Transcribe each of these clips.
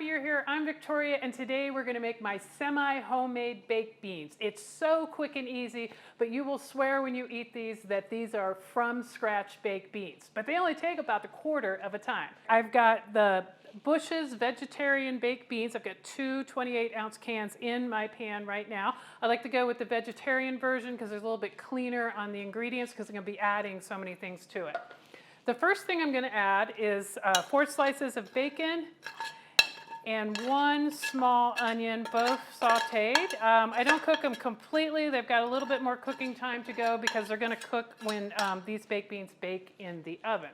happy you're here. I'm Victoria, and today we're going to make my semi-homemade baked beans. It's so quick and easy, but you will swear when you eat these that these are from scratch baked beans. But they only take about a quarter of a time. I've got the Bush's vegetarian baked beans. I've got two 28-ounce cans in my pan right now. I like to go with the vegetarian version because it's a little bit cleaner on the ingredients because I'm going to be adding so many things to it. The first thing I'm going to add is 4 slices of bacon and 1 small onion, both sauteed. I don't cook them completely. They've got a little bit more cooking time to go because they're going to cook when these baked beans bake in the oven.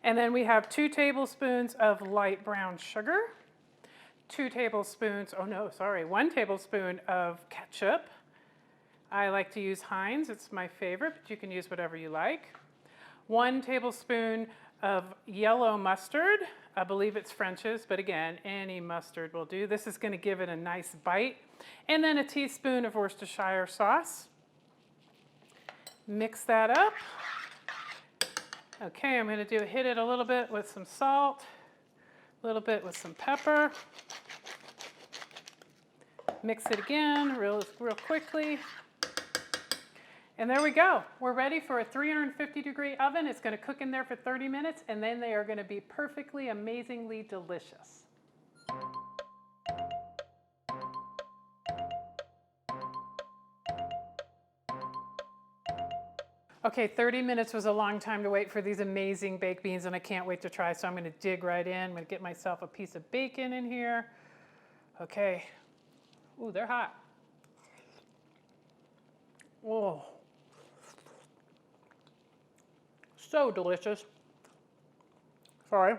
And then we have 2 tablespoons of light brown sugar, 1 tablespoon of ketchup. I like to use Heinz. It's my favorite, but you can use whatever you like. 1 tablespoon of yellow mustard. I believe it's French's, but again, any mustard will do. This is going to give it a nice bite. And then a teaspoon of Worcestershire sauce. Mix that up. Okay, I'm going to hit it a little bit with some salt, a little bit with some pepper. Mix it again real quickly. And there we go. We're ready for a 350-degree oven. It's going to cook in there for 30 minutes, and then they are going to be perfectly, amazingly delicious. Okay, 30 minutes was a long time to wait for these amazing baked beans, and I can't wait to try, so I'm going to dig right in. I'm going to get myself a piece of bacon in here. Okay. Ooh, they're hot. Oh. So delicious. Sorry.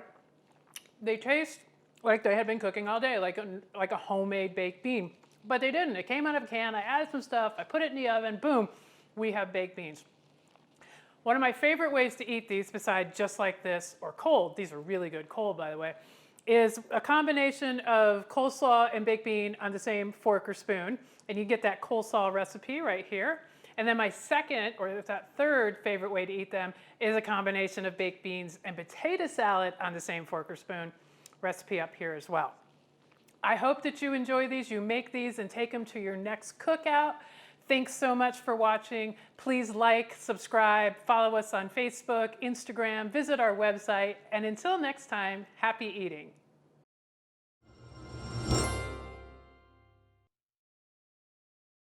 They taste like they had been cooking all day, like a homemade baked bean. But they didn't. It came out of a can. I added some stuff. I put it in the oven. Boom. We have baked beans. One of my favorite ways to eat these, besides just like this or cold, these are really good cold, by the way, is a combination of coleslaw and baked bean on the same fork or spoon. And you get that coleslaw recipe right here. And then my second, or that third favorite way to eat them is a combination of baked beans and potato salad on the same fork or spoon. Recipe up here as well. I hope that you enjoy these. You make these and take them to your next cookout. Thanks so much for watching. Please like, subscribe, follow us on Facebook, Instagram, visit our website, and until next time, happy eating.